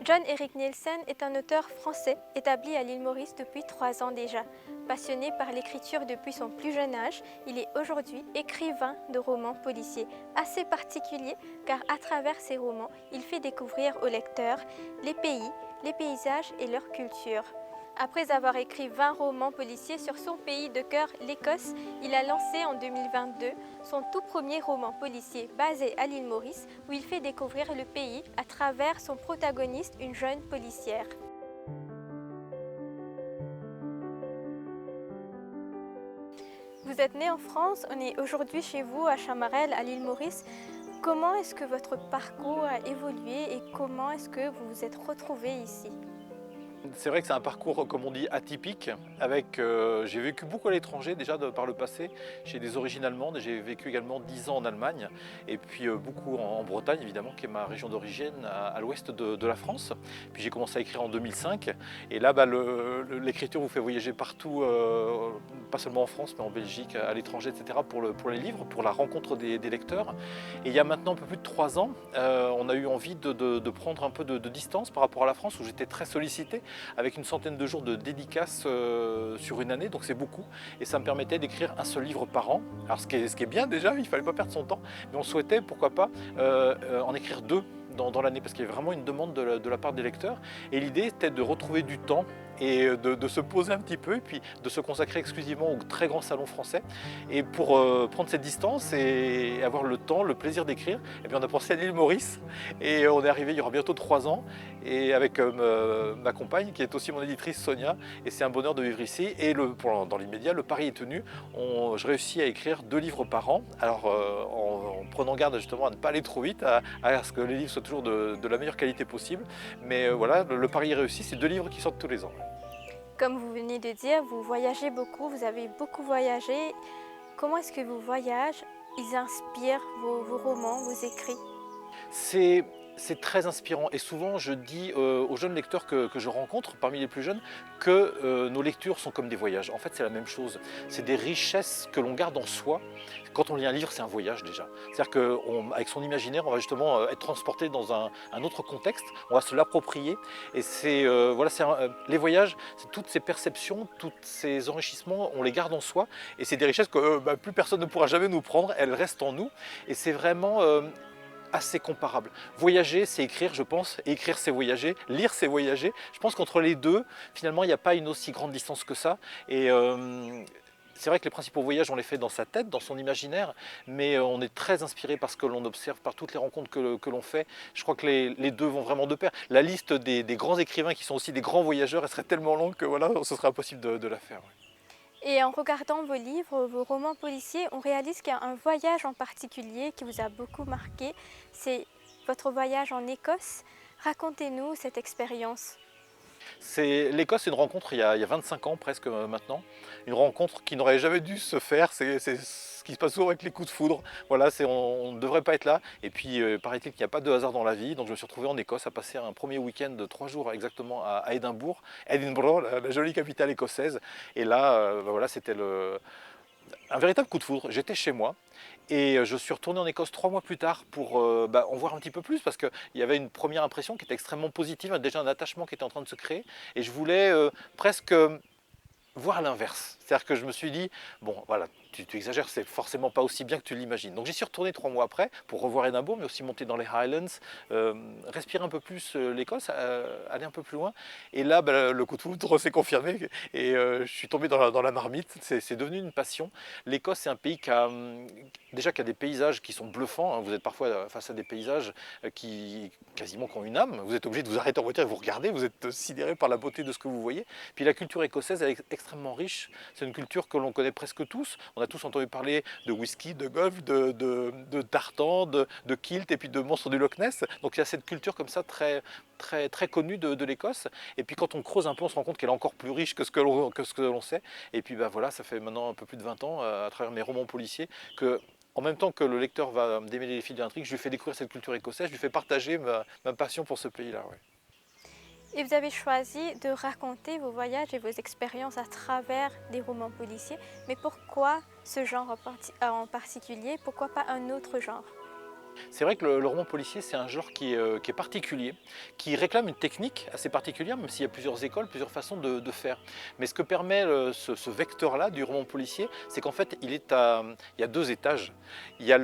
John Erik Nielsen est un auteur français établi à l'île Maurice depuis 3 ans déjà. Passionné par l'écriture depuis son plus jeune âge, il est aujourd'hui écrivain de romans policiers, assez particulier car à travers ses romans, il fait découvrir aux lecteurs les pays, les paysages et leur culture. Après avoir écrit 20 romans policiers sur son pays de cœur, l'Écosse, il a lancé en 2022 son tout premier roman policier basé à l'île Maurice où il fait découvrir le pays à travers son protagoniste, une jeune policière. Vous êtes né en France, on est aujourd'hui chez vous à Chamarel, à l'île Maurice. Comment est-ce que votre parcours a évolué et comment est-ce que vous vous êtes retrouvé ici ? C'est vrai que c'est un parcours, comme on dit, atypique. J'ai vécu beaucoup à l'étranger déjà par le passé. J'ai des origines allemandes et j'ai vécu également 10 ans en Allemagne. Et puis beaucoup en Bretagne, évidemment, qui est ma région d'origine, à l'ouest de la France. Puis j'ai commencé à écrire en 2005. Et là, l'écriture vous fait voyager partout, pas seulement en France, mais en Belgique, à l'étranger, etc., pour les livres, pour la rencontre des lecteurs. Et il y a maintenant un peu plus de 3 ans, on a eu envie de prendre un peu de distance par rapport à la France, où j'étais très sollicité, avec une centaine de jours de dédicaces sur une année, donc c'est beaucoup. Et ça me permettait d'écrire un seul livre par an. Alors ce qui est bien déjà, il ne fallait pas perdre son temps, mais on souhaitait, pourquoi pas, en écrire 2 dans l'année, parce qu'il y avait vraiment une demande de la part des lecteurs. Et l'idée était de retrouver du temps et de se poser un petit peu et puis de se consacrer exclusivement au très grand salon français. Et pour prendre cette distance et avoir le temps, le plaisir d'écrire, eh bien on a pensé à l'île Maurice et on est arrivé il y aura bientôt 3 ans et avec ma compagne qui est aussi mon éditrice Sonia, et c'est un bonheur de vivre ici. Et dans l'immédiat, le pari est tenu. Je réussis à écrire 2 livres par an, alors en prenant garde justement à ne pas aller trop vite, à ce que les livres soient toujours de la meilleure qualité possible. Mais voilà, le pari est réussi, c'est 2 livres qui sortent tous les ans. Comme vous venez de dire, vous voyagez beaucoup, vous avez beaucoup voyagé. Comment est-ce que vos voyages, ils inspirent vos romans, vos écrits ? C'est très inspirant et souvent je dis aux jeunes lecteurs que je rencontre, parmi les plus jeunes, que nos lectures sont comme des voyages. En fait, c'est la même chose. C'est des richesses que l'on garde en soi. Quand on lit un livre, c'est un voyage déjà. C'est-à-dire qu'avec son imaginaire, on va justement être transporté dans un autre contexte, on va se l'approprier. Et les voyages, c'est toutes ces perceptions, tous ces enrichissements, on les garde en soi. Et c'est des richesses que plus personne ne pourra jamais nous prendre, elles restent en nous. Et c'est vraiment assez comparable. Voyager, c'est écrire, je pense, et écrire, c'est voyager, lire, c'est voyager. Je pense qu'entre les deux, finalement, il n'y a pas une aussi grande distance que ça. Et c'est vrai que les principaux voyages, on les fait dans sa tête, dans son imaginaire, mais on est très inspiré par ce que l'on observe, par toutes les rencontres que l'on fait. Je crois que les deux vont vraiment de pair. La liste des grands écrivains qui sont aussi des grands voyageurs, elle serait tellement longue que voilà, ce serait impossible de la faire. Ouais. Et en regardant vos livres, vos romans policiers, on réalise qu'il y a un voyage en particulier qui vous a beaucoup marqué. C'est votre voyage en Écosse. Racontez-nous cette expérience. L'Écosse, c'est une rencontre il y a 25 ans presque maintenant. Une rencontre qui n'aurait jamais dû se faire. C'est ce qui se passe souvent avec les coups de foudre. Voilà, on ne devrait pas être là. Et puis, paraît-il qu'il n'y a pas de hasard dans la vie. Donc, je me suis retrouvé en Écosse à passer un premier week-end de 3 jours exactement à Édimbourg. Edinburgh, la jolie capitale écossaise. Et là, voilà, c'était un véritable coup de foudre. J'étais chez moi et je suis retourné en Écosse 3 mois plus tard pour en voir un petit peu plus, parce qu'il y avait une première impression qui était extrêmement positive, déjà un attachement qui était en train de se créer, et je voulais presque voir l'inverse. C'est-à-dire que je me suis dit, bon voilà, tu exagères, c'est forcément pas aussi bien que tu l'imagines. Donc j'y suis retourné 3 mois après pour revoir Édimbourg, mais aussi monter dans les Highlands, respirer un peu plus l'Écosse, aller un peu plus loin. Et là, le coup de foudre s'est confirmé et je suis tombé dans la marmite. C'est devenu une passion. L'Écosse, c'est un pays qui a des paysages qui sont bluffants. Hein. Vous êtes parfois face à des paysages qui quasiment qui ont une âme. Vous êtes obligé de vous arrêter en voiture et vous regardez. Vous êtes sidéré par la beauté de ce que vous voyez. Puis la culture écossaise, elle est extrêmement riche. C'est une culture que l'on connaît presque tous. On a tous entendu parler de whisky, de golf, de tartan, de kilt et puis de monstres du Loch Ness. Donc il y a cette culture comme ça très, très, très connue de l'Écosse. Et puis quand on creuse un peu, on se rend compte qu'elle est encore plus riche que ce que l'on sait. Et puis voilà, ça fait maintenant un peu plus de 20 ans, à travers mes romans policiers, que en même temps que le lecteur va démêler les fils de l'intrigue, je lui fais découvrir cette culture écossaise, je lui fais partager ma passion pour ce pays-là. Ouais. Et vous avez choisi de raconter vos voyages et vos expériences à travers des romans policiers. Mais pourquoi ce genre en particulier? Pourquoi pas un autre genre? C'est vrai que le roman policier, c'est un genre qui est particulier, qui réclame une technique assez particulière, même s'il y a plusieurs écoles, plusieurs façons de faire. Mais ce que permet ce vecteur-là du roman policier, c'est qu'en fait, il y a deux étages. Il y a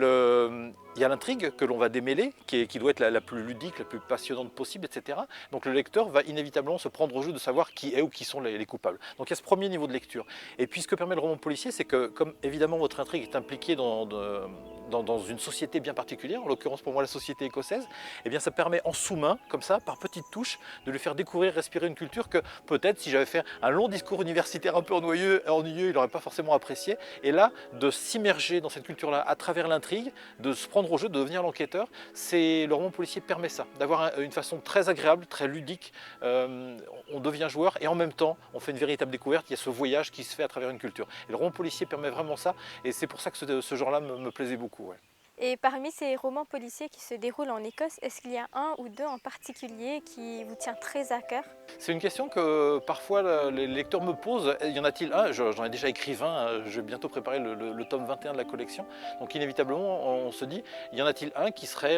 l'intrigue que l'on va démêler, qui doit être la plus ludique, la plus passionnante possible, etc. Donc le lecteur va inévitablement se prendre au jeu de savoir qui est ou qui sont les coupables. Donc il y a ce premier niveau de lecture. Et puis ce que permet le roman policier, c'est que comme évidemment votre intrigue est impliquée dans une société bien particulière, en l'occurrence pour moi la société écossaise, eh bien ça permet en sous-main, comme ça, par petites touches, de lui faire découvrir, respirer une culture que peut-être si j'avais fait un long discours universitaire un peu ennuyeux, il n'aurait pas forcément apprécié. Et là, de s'immerger dans cette culture-là à travers l'intrigue, de se prendre au jeu, de devenir l'enquêteur, le roman policier permet ça, d'avoir une façon très agréable, très ludique. On devient joueur et en même temps, on fait une véritable découverte. Il y a ce voyage qui se fait à travers une culture. Et le roman policier permet vraiment ça. Et c'est pour ça que ce genre-là me plaisait beaucoup. Ouais. Et parmi ces romans policiers qui se déroulent en Écosse, est-ce qu'il y a un ou deux en particulier qui vous tient très à cœur? C'est une question que parfois les lecteurs me posent. Y en a-t-il un? J'en ai déjà écrit 20, je vais bientôt préparer le tome 21 de la collection. Donc inévitablement, on se dit, y en a-t-il un qui serait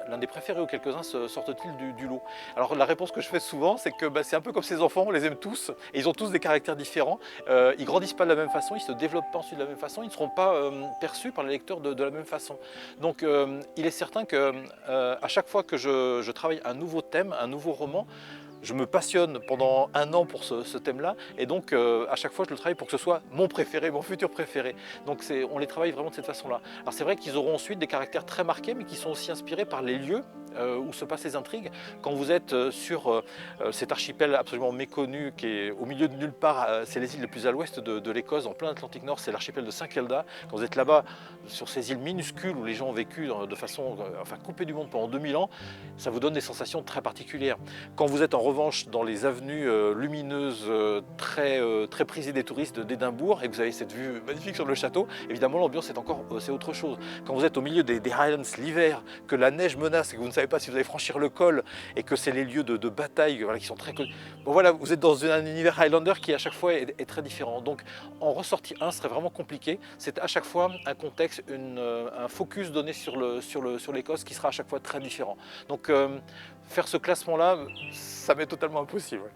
l'un des préférés ou quelques-uns sortent-ils du lot? Alors la réponse que je fais souvent, c'est que c'est un peu comme ces enfants, on les aime tous, et ils ont tous des caractères différents. Ils grandissent pas de la même façon, ils se développent pas ensuite de la même façon, ils ne seront pas perçus par les lecteurs de la même façon. Donc il est certain que à chaque fois que je travaille un nouveau thème, un nouveau roman, je me passionne pendant un an pour ce thème-là et donc à chaque fois je le travaille pour que ce soit mon préféré, mon futur préféré. Donc on les travaille vraiment de cette façon-là. Alors c'est vrai qu'ils auront ensuite des caractères très marqués mais qui sont aussi inspirés par les lieux où se passent les intrigues. Quand vous êtes sur cet archipel absolument méconnu qui est au milieu de nulle part, c'est les îles les plus à l'ouest de l'Écosse, en plein Atlantique Nord, c'est l'archipel de Saint-Kilda. Quand vous êtes là-bas, sur ces îles minuscules où les gens ont vécu de façon coupée du monde pendant 2000 ans, ça vous donne des sensations très particulières. Quand vous êtes en revanche dans les avenues lumineuses très prisées des touristes d'Édimbourg et que vous avez cette vue magnifique sur le château, évidemment l'ambiance c'est autre chose. Quand vous êtes au milieu des Highlands l'hiver, que la neige menace et que vous ne savez pas si vous allez franchir le col et que c'est les lieux de bataille qui sont très connus, bon, voilà, vous êtes dans un univers Highlander qui à chaque fois est très différent. Donc en ressortir un serait vraiment compliqué. C'est à chaque fois un contexte, un focus donné sur l'Écosse qui sera à chaque fois très différent. Donc faire ce classement-là, ça m'est totalement impossible.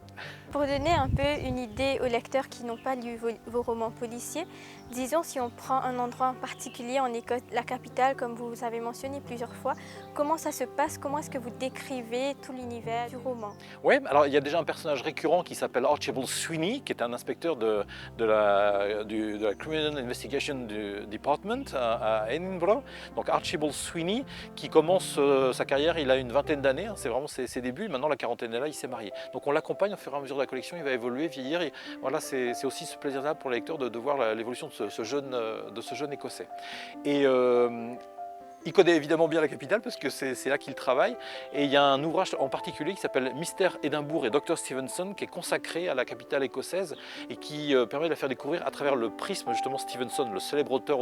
Pour donner un peu une idée aux lecteurs qui n'ont pas lu vos romans policiers, disons si on prend un endroit en particulier en Écosse, la capitale, comme vous avez mentionné plusieurs fois, comment ça se passe? Comment est-ce que vous décrivez tout l'univers du roman? Oui, alors il y a déjà un personnage récurrent qui s'appelle Archibald Sweeney, qui est un inspecteur de la Criminal Investigation Department à Edinburgh. Donc Archibald Sweeney, qui commence sa carrière, il a une vingtaine d'années, c'est vraiment ses débuts, maintenant la quarantaine est là, il s'est marié. Donc on l'accompagne au fur et à mesure de la collection, il va évoluer, vieillir. Et voilà, c'est aussi ce plaisir-là pour les lecteurs de voir l'évolution de ce jeune Écossais. Et il connaît évidemment bien la capitale parce que c'est là qu'il travaille. Et il y a un ouvrage en particulier qui s'appelle Mystère Édimbourg et Dr Stevenson qui est consacré à la capitale écossaise et qui permet de la faire découvrir à travers le prisme justement Stevenson, le célèbre auteur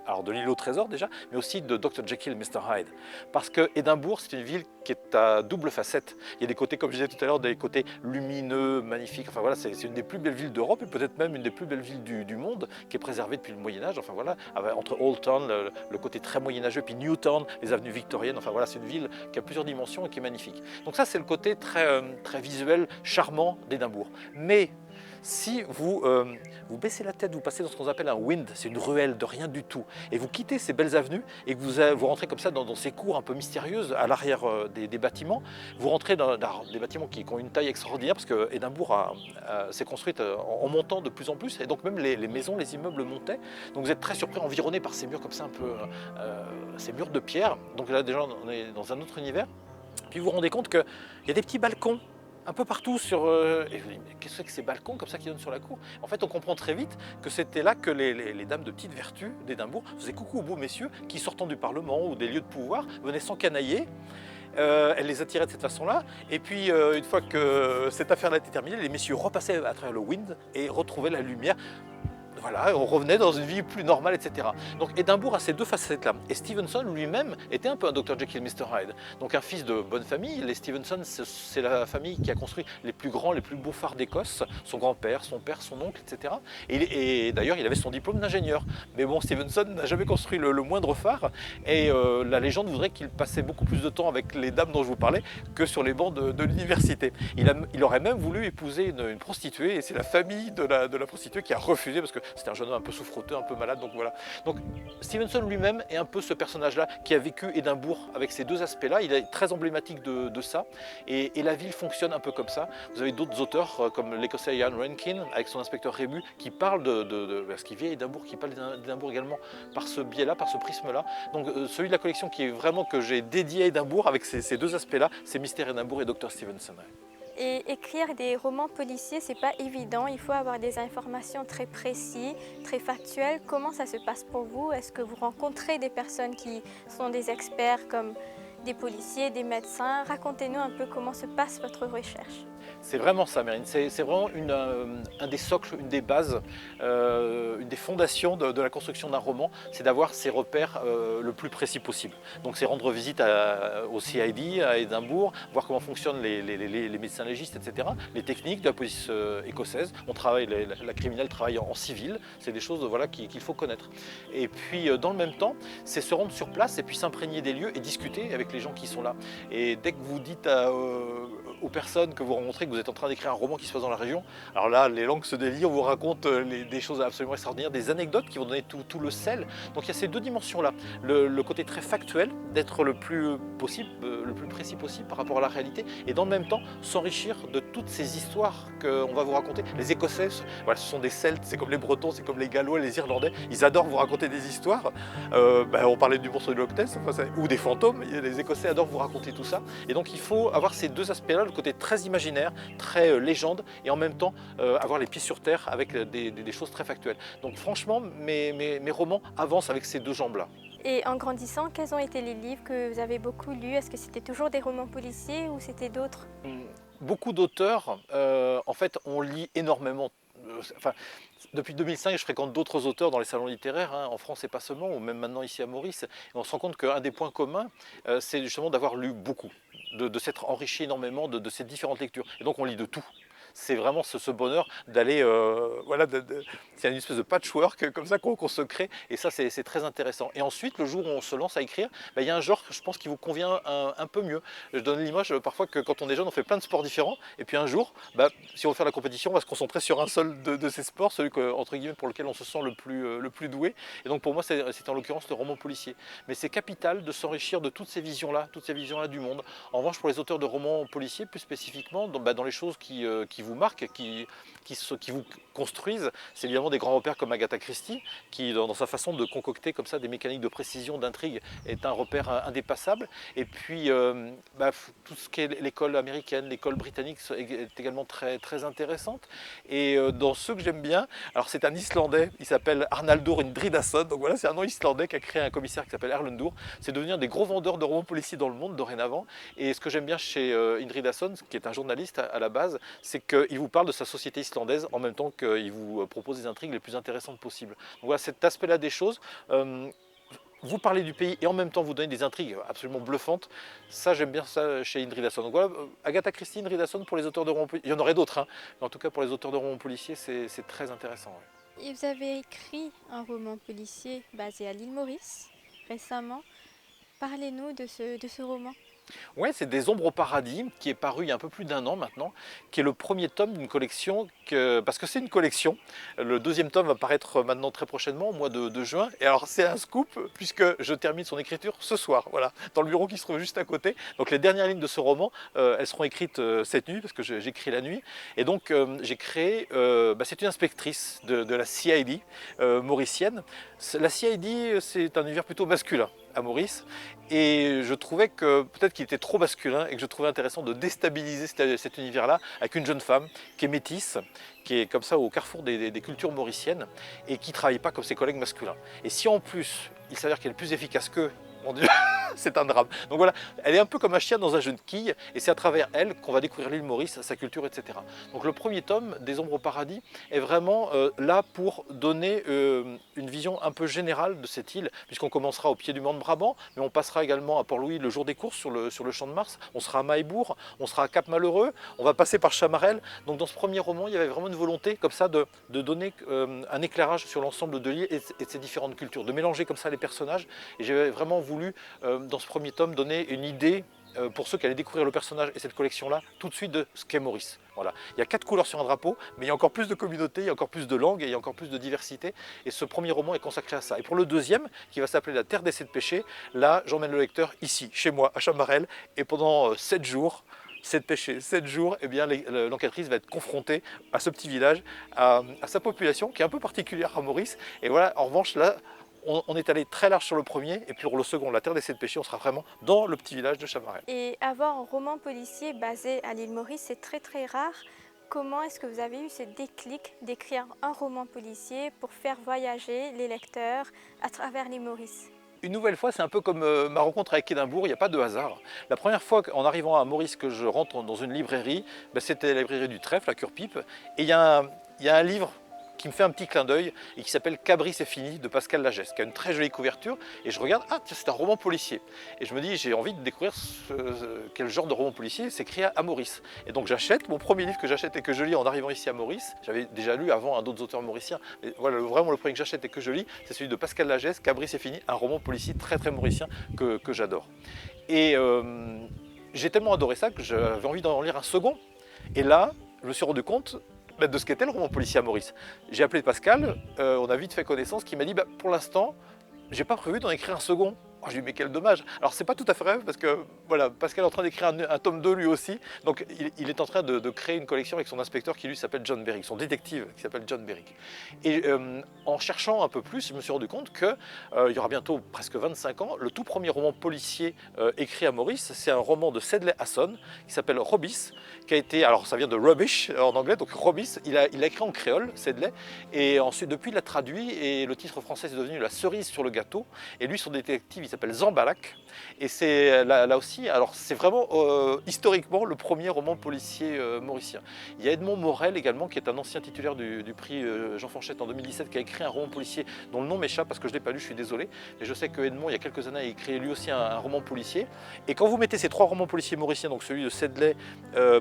alors de l'île au trésor déjà, mais aussi de Dr Jekyll et Mr Hyde. Parce que Édimbourg, c'est une ville qui est à double facette. Il y a des côtés, comme je disais tout à l'heure, des côtés lumineux, magnifiques. Enfin voilà, c'est une des plus belles villes d'Europe et peut-être même une des plus belles villes du monde qui est préservée depuis le Moyen-Âge. Enfin voilà, entre Old Town, le côté très moyenâgeux, puis Newtown, les avenues victoriennes, enfin voilà, c'est une ville qui a plusieurs dimensions et qui est magnifique. Donc ça, c'est le côté très visuel, charmant d'Édimbourg. Mais si vous baissez la tête, vous passez dans ce qu'on appelle un wynd, c'est une ruelle de rien du tout, et vous quittez ces belles avenues et que vous rentrez comme ça dans ces cours un peu mystérieuses à l'arrière des bâtiments, vous rentrez dans des bâtiments qui ont une taille extraordinaire parce que Édimbourg s'est construite en montant de plus en plus, et donc même les maisons, les immeubles montaient. Donc vous êtes très surpris, environné par ces murs comme ça un peu, ces murs de pierre. Donc là déjà on est dans un autre univers. Puis vous vous rendez compte qu'il y a des petits balcons un peu partout sur... et vous dites, mais qu'est-ce que c'est que ces balcons comme ça qui donnent sur la cour? En fait, on comprend très vite que c'était là que les dames de petite vertu d'Édimbourg faisaient coucou aux beaux messieurs qui, sortant du Parlement ou des lieux de pouvoir, venaient s'encanailler. Elle les attirait de cette façon-là. Et puis, une fois que cette affaire-là était terminée, les messieurs repassaient à travers le wynd et retrouvaient la lumière. voilà, on revenait dans une vie plus normale, etc. Donc Édimbourg a ces deux facettes-là. Et Stevenson lui-même était un peu un Dr Jekyll, Mr Hyde. Donc un fils de bonne famille. Les Stevenson, c'est la famille qui a construit les plus grands, les plus beaux phares d'Écosse. Son grand-père, son père, son oncle, etc. Et d'ailleurs, il avait son diplôme d'ingénieur. Mais bon, Stevenson n'a jamais construit le moindre phare. Et la légende voudrait qu'il passait beaucoup plus de temps avec les dames dont je vous parlais que sur les bancs de l'université. Il aurait même voulu épouser une prostituée, et c'est la famille de la prostituée qui a refusé parce que c'était un jeune homme un peu souffreteux, un peu malade, donc voilà. Donc Stevenson lui-même est un peu ce personnage-là qui a vécu Édimbourg avec ces deux aspects-là. Il est très emblématique de ça, et la ville fonctionne un peu comme ça. Vous avez d'autres auteurs comme l'Écossais Ian Rankin avec son inspecteur Rému qui parle parce qu'il vit à Édimbourg, qui parle d'Édimbourg également par ce biais-là, par ce prisme-là. Donc celui de la collection qui est vraiment que j'ai dédié à Édimbourg avec ces deux aspects-là, c'est Mystère Édimbourg et Dr Stevenson. Et écrire des romans policiers, c'est pas évident. Il faut avoir des informations très précises, très factuelles. Comment ça se passe pour vous? Est-ce que vous rencontrez des personnes qui sont des experts comme des policiers, des médecins? Racontez-nous un peu comment se passe votre recherche. C'est vraiment ça, Mérine. C'est vraiment un des socles, une des bases, une des fondations de la construction d'un roman, c'est d'avoir ses repères le plus précis possible. Donc c'est rendre visite au CID à Édimbourg, voir comment fonctionnent les médecins légistes, etc. Les techniques de la police écossaise. La criminelle travaille en civil, c'est des choses voilà, qu'il faut connaître. Et puis dans le même temps, c'est se rendre sur place et puis s'imprégner des lieux et discuter avec les gens qui sont là. Et dès que vous dites aux personnes que vous rencontrez que vous êtes en train d'écrire un roman qui se passe dans la région, alors là, les langues se délient, on vous raconte des choses absolument extraordinaires, des anecdotes qui vont donner tout le sel. Donc il y a ces deux dimensions-là. Le côté très factuel, d'être le plus précis possible par rapport à la réalité, et dans le même temps, s'enrichir de toutes ces histoires qu'on va vous raconter. Les Écossais, voilà, ce sont des Celtes, c'est comme les Bretons, c'est comme les Gallois, les Irlandais, ils adorent vous raconter des histoires. On parlait du monstre de Loch Ness, ou des fantômes, les Écossais adorent vous raconter tout ça. Et donc il faut avoir ces deux aspects-là, le côté très imaginaire, très légende, et en même temps avoir les pieds sur terre avec des choses très factuelles. Donc franchement, mes romans avancent avec ces deux jambes-là. Et en grandissant, quels ont été les livres que vous avez beaucoup lus? Est-ce que c'était toujours des romans policiers ou c'était d'autres? Beaucoup d'auteurs, en fait, on lit énormément. Depuis 2005, je fréquente d'autres auteurs dans les salons littéraires, hein, en France et pas seulement, ou même maintenant ici à Maurice. Et on se rend compte qu'un des points communs, c'est justement d'avoir lu beaucoup, de s'être enrichi énormément de ces différentes lectures. Et donc on lit de tout. C'est vraiment ce bonheur d'aller, c'est une espèce de patchwork comme ça qu'on se crée, et ça c'est très intéressant. Et ensuite, le jour où on se lance à écrire, il y a un genre, je pense, qui vous convient un peu mieux. Je donne l'image parfois que quand on est jeune, on fait plein de sports différents, et puis un jour, si on veut faire la compétition, on va se concentrer sur un seul de ces sports, celui entre guillemets pour lequel on se sent le plus doué. Et donc pour moi, c'est en l'occurrence le roman policier. Mais c'est capital de s'enrichir de toutes ces visions-là du monde. En revanche, pour les auteurs de romans policiers, plus spécifiquement, dans les choses qui vous marquent, qui vous construisent, c'est évidemment des grands repères comme Agatha Christie, qui dans sa façon de concocter comme ça des mécaniques de précision, d'intrigue, est un repère indépassable. Et puis tout ce qui est l'école américaine, l'école britannique est également très, très intéressante. Et dans ceux que j'aime bien, alors c'est un Islandais, il s'appelle Arnaldur Indridason, donc voilà, c'est un nom islandais qui a créé un commissaire qui s'appelle Erlendur. C'est devenir des gros vendeurs de romans policiers dans le monde dorénavant. Et ce que j'aime bien chez Indridason, qui est un journaliste à la base, c'est qu'il vous parle de sa société islandaise en même temps qu'il vous propose des intrigues les plus intéressantes possibles. Donc voilà, cet aspect-là des choses, vous parlez du pays et en même temps vous donnez des intrigues absolument bluffantes, ça j'aime bien ça chez Indridason. Donc voilà, Agatha Christie, Indridason pour les auteurs de romans policiers, il y en aurait d'autres, hein, mais en tout cas pour les auteurs de romans policiers, c'est très intéressant. Ouais. Et vous avez écrit un roman policier basé à l'île Maurice récemment. Parlez-nous de ce roman. Ouais, c'est Des ombres au paradis, qui est paru il y a un peu plus d'un an maintenant, qui est le premier tome d'une collection, parce que c'est une collection. Le deuxième tome va paraître maintenant très prochainement, au mois de juin. Et alors c'est un scoop, puisque je termine son écriture ce soir, voilà, dans le bureau qui se trouve juste à côté. Donc les dernières lignes de ce roman, elles seront écrites cette nuit, parce que j'écris la nuit. Et donc j'ai créé, c'est une inspectrice de la CID mauricienne. La CID, c'est un univers plutôt masculin à Maurice, et je trouvais que peut-être qu'il était trop masculin et que je trouvais intéressant de déstabiliser cet univers-là avec une jeune femme qui est métisse, qui est comme ça au carrefour des cultures mauriciennes et qui ne travaille pas comme ses collègues masculins. Et si en plus il s'avère qu'elle est plus efficace qu'eux, mon Dieu, c'est un drame. Donc voilà, elle est un peu comme un chien dans un jeu de quilles, et c'est à travers elle qu'on va découvrir l'île Maurice, sa culture, etc. Donc le premier tome, Des Ombres au Paradis, est vraiment là pour donner une vision un peu générale de cette île, puisqu'on commencera au pied du mont de Brabant, mais on passera également à Port-Louis le jour des courses sur le champ de Mars, on sera à Maillebourg, on sera à Cap-Malheureux, on va passer par Chamarel. Donc dans ce premier roman, il y avait vraiment une volonté comme ça de donner un éclairage sur l'ensemble de l'île et de ses différentes cultures, de mélanger comme ça les personnages. Et j'avais vraiment voulu, dans ce premier tome, donner une idée pour ceux qui allaient découvrir le personnage et cette collection-là, tout de suite de ce qu'est Maurice. Voilà. Il y a 4 couleurs sur un drapeau, mais il y a encore plus de communautés, il y a encore plus de langues et il y a encore plus de diversité. Et ce premier roman est consacré à ça. Et pour le deuxième, qui va s'appeler La Terre des 7 péchés, là, j'emmène le lecteur ici, chez moi, à Chamarel, et pendant 7 jours, 7 péchés, 7 jours, eh bien l'enquêtrice va être confrontée à ce petit village, à sa population qui est un peu particulière à Maurice. Et voilà, en revanche, là, on est allé très large sur le premier, et puis pour le second, La Terre des 7 péchés, on sera vraiment dans le petit village de Chamarel. Et avoir un roman policier basé à l'île Maurice, c'est très très rare. Comment est-ce que vous avez eu ce déclic d'écrire un roman policier pour faire voyager les lecteurs à travers l'île Maurice? Une nouvelle fois, c'est un peu comme ma rencontre avec Édimbourg, il n'y a pas de hasard. La première fois en arrivant à Maurice que je rentre dans une librairie, c'était la librairie du Trèfle, à Cure-Pipe, et il y a un livre qui me fait un petit clin d'œil et qui s'appelle Cabri c'est fini de Pascal Lagesse, qui a une très jolie couverture, et je regarde, ah tiens, c'est un roman policier. Et je me dis, j'ai envie de découvrir quel genre de roman policier s'écrit à Maurice. Et donc j'achète, mon premier livre que j'achète et que je lis en arrivant ici à Maurice, j'avais déjà lu avant d'autres auteurs mauriciens, mais voilà, vraiment le premier que j'achète et que je lis, c'est celui de Pascal Lagesse, Cabri c'est fini, un roman policier très très mauricien que j'adore. Et j'ai tellement adoré ça que j'avais envie d'en lire un second, et là, je me suis rendu compte de ce qu'était le roman policier à Maurice. J'ai appelé Pascal, on a vite fait connaissance, qui m'a dit pour l'instant, j'ai pas prévu d'en écrire un second. Oh, je lui ai dit, mais quel dommage. Alors c'est pas tout à fait vrai, parce que voilà, Pascal est en train d'écrire un tome 2 lui aussi, donc il est en train de créer une collection avec son inspecteur qui lui s'appelle John Berwick, son détective qui s'appelle John Berwick. Et en cherchant un peu plus, je me suis rendu compte qu'il y aura bientôt presque 25 ans, le tout premier roman policier écrit à Maurice, c'est un roman de Sedley Hasson qui s'appelle Robis, qui a été, alors ça vient de rubbish en anglais, donc Robis, il a écrit en créole, Sedley, et ensuite depuis il l'a traduit, et le titre français est devenu La cerise sur le gâteau, et lui son détective il s'appelle Zambalak, et c'est là aussi, alors c'est vraiment historiquement le premier roman policier mauricien. Il y a Edmond Morel également, qui est un ancien titulaire du prix Jean Fanchette en 2017, qui a écrit un roman policier dont le nom m'échappe parce que je ne l'ai pas lu, je suis désolé, mais je sais que Edmond il y a quelques années a écrit lui aussi un roman policier, et quand vous mettez ces 3 romans policiers mauriciens, donc celui de Sedley,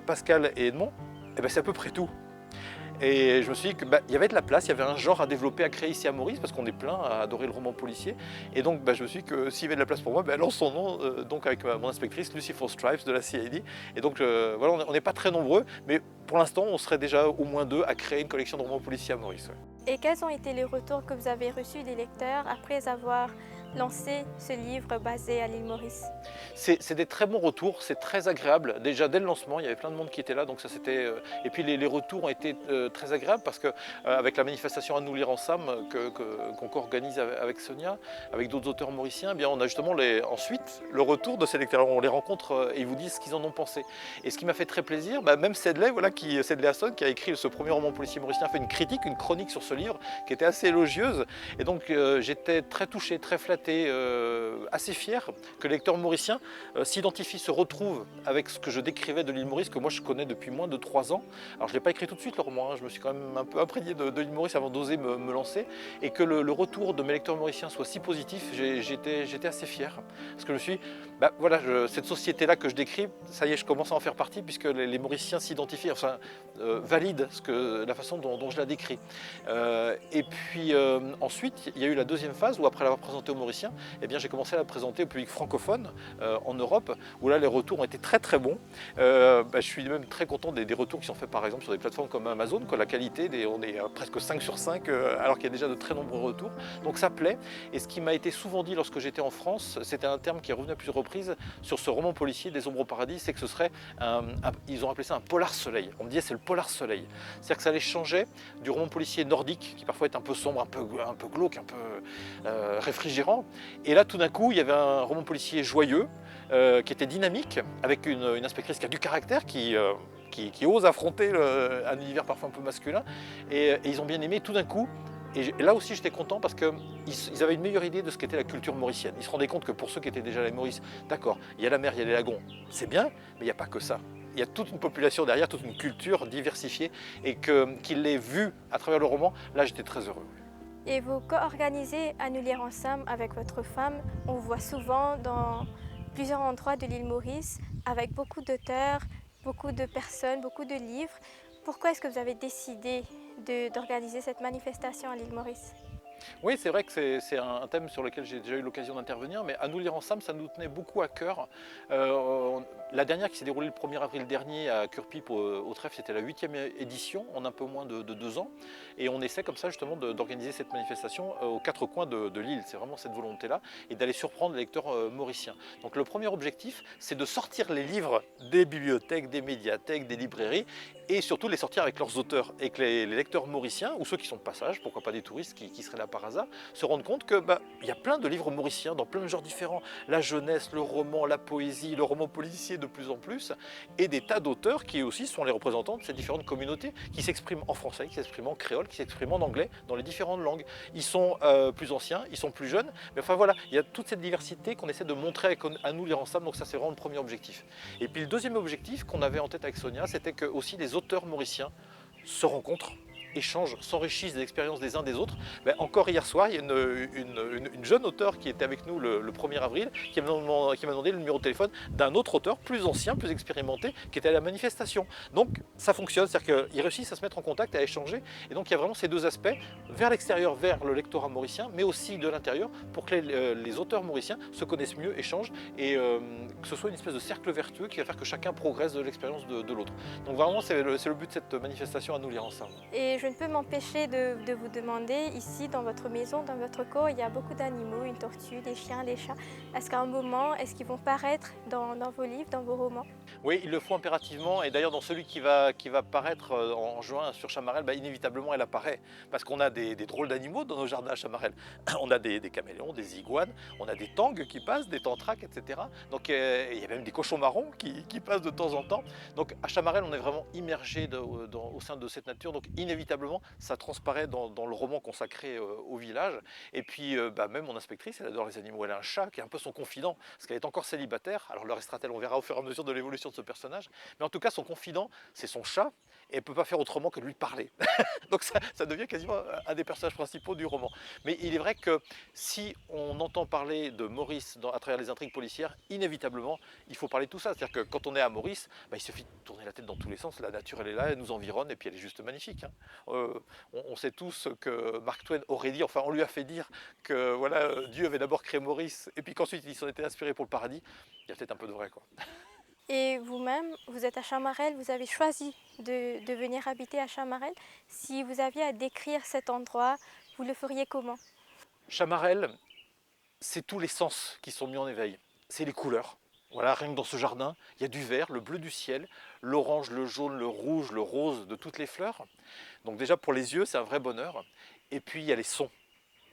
Pascal et Edmond, eh ben c'est à peu près tout. Et je me suis dit qu'il y avait de la place, il y avait un genre à développer, à créer ici à Maurice, parce qu'on est plein à adorer le roman policier. Et donc je me suis dit que s'il y avait de la place pour moi, lançons donc avec mon inspectrice Lucy Four Stripes de la CID. Et donc voilà, on n'est pas très nombreux, mais pour l'instant on serait déjà au moins 2 à créer une collection de romans policiers à Maurice. Ouais. Et quels ont été les retours que vous avez reçus des lecteurs après avoir lancé ce livre basé à l'île Maurice? C'est des très bons retours, c'est très agréable. Déjà dès le lancement, il y avait plein de monde qui était là, donc ça c'était. Et puis les retours ont été très agréables parce que avec la manifestation À nous lire ensemble qu'on co-organise avec Sonia, avec d'autres auteurs mauriciens, eh bien on a justement ensuite le retour de ces lecteurs. On les rencontre et ils vous disent ce qu'ils en ont pensé. Et ce qui m'a fait très plaisir, même Sedley, Sedley Hasson, qui a écrit ce premier roman policier mauricien, a fait une critique, une chronique sur ce livre qui était assez élogieuse. Et donc j'étais très touché, très flatté, assez fier que les lecteurs mauriciens s'identifient, se retrouvent avec ce que je décrivais de l'île Maurice, que moi je connais depuis moins de 3 ans. Alors je ne l'ai pas écrit tout de suite le roman, je me suis quand même un peu imprégné de l'île Maurice avant d'oser me lancer, et que le retour de mes lecteurs mauriciens soit si positif, j'étais assez fier. Parce que je me suis dit, voilà, cette société-là que je décris, ça y est, je commence à en faire partie, puisque les Mauriciens s'identifient, enfin valident la façon dont je la décris. Et puis ensuite, il y a eu la deuxième phase, où après l'avoir présenté aux Mauriciens, eh bien j'ai commencé à la présenter au public francophone en Europe, où là les retours ont été très très bons. Je suis même très content des retours qui sont faits par exemple sur des plateformes comme Amazon, la qualité, on est presque 5 sur 5, alors qu'il y a déjà de très nombreux retours. Donc ça plaît. Et ce qui m'a été souvent dit lorsque j'étais en France, c'était un terme qui est revenu à plusieurs reprises sur ce roman policier Des Ombres au Paradis, c'est que ce serait, ils ont appelé ça un polar soleil. On me disait c'est le polar soleil. C'est-à-dire que ça les changeait du roman policier nordique, qui parfois est un peu sombre, un peu glauque, un peu réfrigérant. Et là tout d'un coup, il y avait un roman policier joyeux, qui était dynamique, avec une inspectrice qui a du caractère, qui ose affronter un univers parfois un peu masculin. Et ils ont bien aimé. Tout d'un coup, Et là aussi j'étais content parce qu'ils avaient une meilleure idée de ce qu'était la culture mauricienne. Ils se rendaient compte que pour ceux qui étaient déjà à la Maurice, d'accord, il y a la mer, il y a les lagons, c'est bien, mais il n'y a pas que ça. Il y a toute une population derrière, toute une culture diversifiée et qu'ils l'aient vu à travers le roman, là j'étais très heureux. Et vous co-organisez À nous lire ensemble avec votre femme. On vous voit souvent dans plusieurs endroits de l'île Maurice avec beaucoup d'auteurs, beaucoup de personnes, beaucoup de livres. Pourquoi est-ce que vous avez décidé d'organiser cette manifestation à l'île Maurice? Oui, c'est vrai que c'est un thème sur lequel j'ai déjà eu l'occasion d'intervenir, mais à nous lire ensemble, ça nous tenait beaucoup à cœur. La dernière qui s'est déroulée le 1er avril dernier à Curpipe au Trèfle, c'était la 8e édition, en un peu moins de 2 ans. Et on essaie comme ça justement d'organiser cette manifestation aux 4 coins de l'île. C'est vraiment cette volonté-là, et d'aller surprendre les lecteurs mauriciens. Donc le premier objectif, c'est de sortir les livres des bibliothèques, des médiathèques, des librairies, et surtout les sortir avec leurs auteurs, et que les lecteurs mauriciens, ou ceux qui sont de passage, pourquoi pas des touristes qui seraient là par hasard, se rendent compte que y a plein de livres mauriciens dans plein de genres différents. La jeunesse, le roman, la poésie, le roman policier de plus en plus, et des tas d'auteurs qui aussi sont les représentants de ces différentes communautés, qui s'expriment en français, qui s'expriment en créole, qui s'expriment en anglais, dans les différentes langues. Ils sont plus anciens, ils sont plus jeunes, mais enfin voilà, il y a toute cette diversité qu'on essaie de montrer avec À nous lire ensemble, donc ça c'est vraiment le premier objectif. Et puis le deuxième objectif qu'on avait en tête avec Sonia, c'était que aussi les auteurs mauriciens se rencontrent, échangent, s'enrichissent des expériences des uns des autres. Encore hier soir, il y a une jeune auteure qui était avec nous le 1er avril, qui m'a demandé le numéro de téléphone d'un autre auteur plus ancien, plus expérimenté, qui était à la manifestation. Donc ça fonctionne, c'est-à-dire qu'ils réussissent à se mettre en contact, à échanger. Et donc il y a vraiment ces deux aspects, vers l'extérieur, vers le lectorat mauricien, mais aussi de l'intérieur, pour que les auteurs mauriciens se connaissent mieux, échangent, et que ce soit une espèce de cercle vertueux qui va faire que chacun progresse de l'expérience de l'autre. Donc vraiment, c'est le but de cette manifestation À nous lire ensemble. Et je ne peux m'empêcher de vous demander, ici dans votre maison, dans votre cour, il y a beaucoup d'animaux, une tortue, des chiens, des chats. Est-ce qu'à un moment, est-ce qu'ils vont paraître dans vos livres, dans vos romans? Oui, il le faut impérativement, et d'ailleurs dans celui qui va paraître en juin sur Chamarel, inévitablement elle apparaît, parce qu'on a des drôles d'animaux dans nos jardins à Chamarel. On a des caméléons, des iguanes, on a des tangues qui passent, des tentraques, etc. Donc il y a même des cochons marrons qui passent de temps en temps. Donc à Chamarel, on est vraiment immergé au sein de cette nature, donc inévitablement ça transparaît dans le roman consacré au village. Et puis même mon inspectrice, elle adore les animaux, elle a un chat qui est un peu son confident, parce qu'elle est encore célibataire, alors le restera-t-elle, on verra au fur et à mesure de l'évolution de ce personnage, mais en tout cas son confident c'est son chat, et elle ne peut pas faire autrement que de lui parler. Donc ça devient quasiment un des personnages principaux du roman. Mais il est vrai que si on entend parler de Maurice à travers les intrigues policières, inévitablement il faut parler de tout ça. C'est-à-dire que quand on est à Maurice, il suffit de tourner la tête dans tous les sens, la nature elle est là, elle nous environne, et puis elle est juste magnifique, hein. On sait tous que Mark Twain aurait dit, enfin on lui a fait dire que voilà, Dieu avait d'abord créé Maurice, et puis qu'ensuite il s'en était inspiré pour le paradis. Il y a peut-être un peu de vrai, quoi. Et vous-même, vous êtes à Chamarel, vous avez choisi de venir habiter à Chamarel. Si vous aviez à décrire cet endroit, vous le feriez comment? Chamarel, c'est tous les sens qui sont mis en éveil. C'est les couleurs. Voilà, rien que dans ce jardin, il y a du vert, le bleu du ciel, l'orange, le jaune, le rouge, le rose de toutes les fleurs. Donc déjà pour les yeux, c'est un vrai bonheur. Et puis il y a les sons.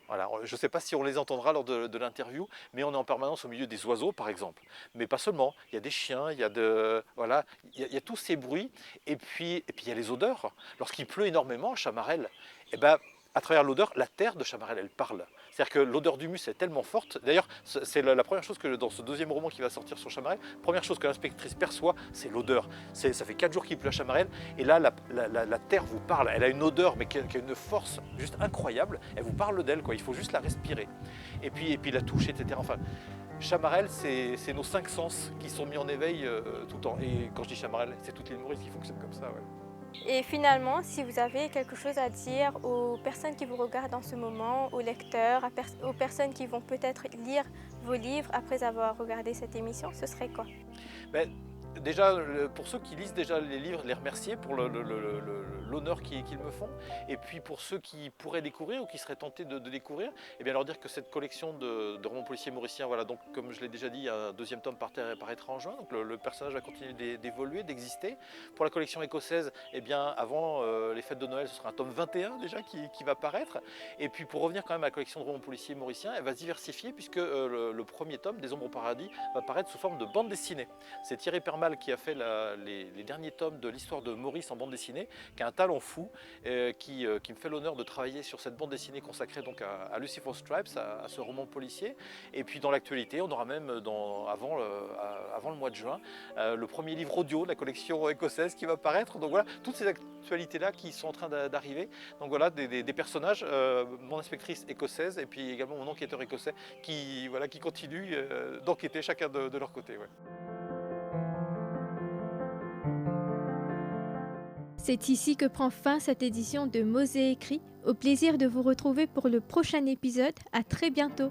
Voilà, je ne sais pas si on les entendra lors de l'interview, mais on est en permanence au milieu des oiseaux, par exemple. Mais pas seulement, il y a des chiens, voilà, il y a tous ces bruits, et puis il y a les odeurs. Lorsqu'il pleut énormément à Chamarel, à travers l'odeur, la terre de Chamarel, elle parle. C'est-à-dire que l'odeur d'humus est tellement forte. D'ailleurs, c'est la première chose que dans ce deuxième roman qui va sortir sur Chamarel, première chose que l'inspectrice perçoit, c'est l'odeur. Ça fait 4 jours qu'il pleut à Chamarel, et là, la terre vous parle. Elle a une odeur, mais qui a une force juste incroyable. Elle vous parle d'elle, quoi. Il faut juste la respirer. Et puis la toucher, etc. Enfin, Chamarel, c'est nos 5 sens qui sont mis en éveil tout le temps. Et quand je dis Chamarel, c'est toute l'île Maurice qui fonctionne comme ça, ouais. Et finalement, si vous avez quelque chose à dire aux personnes qui vous regardent en ce moment, aux lecteurs, aux personnes qui vont peut-être lire vos livres après avoir regardé cette émission, ce serait quoi? Déjà, pour ceux qui lisent déjà les livres, les remercier pour l'honneur qu'ils me font. Et puis pour ceux qui pourraient découvrir ou qui seraient tentés de découvrir, leur dire que cette collection de romans policiers mauriciens, voilà, donc comme je l'ai déjà dit, un deuxième tome paraîtra en juin. Donc le personnage va continuer d'évoluer, d'exister. Pour la collection écossaise, avant les fêtes de Noël, ce sera un tome 21 déjà qui va paraître. Et puis pour revenir quand même à la collection de romans policiers mauriciens, elle va se diversifier puisque le premier tome, Des ombres au paradis, va paraître sous forme de bande dessinée. C'est Thierry Perman Mal qui a fait les derniers tomes de l'histoire de Maurice en bande dessinée, qui a un talent fou, qui me fait l'honneur de travailler sur cette bande dessinée consacrée donc à Lucifer Stripes, à ce roman policier. Et puis dans l'actualité, on aura même avant le mois de juin le premier livre audio de la collection écossaise qui va paraître. Donc voilà, toutes ces actualités-là qui sont en train d'arriver. Donc voilà, des personnages, mon inspectrice écossaise et puis également mon enquêteur écossais qui continuent d'enquêter chacun de leur côté. Ouais. C'est ici que prend fin cette édition de Mots et Écrits. Au plaisir de vous retrouver pour le prochain épisode. À très bientôt.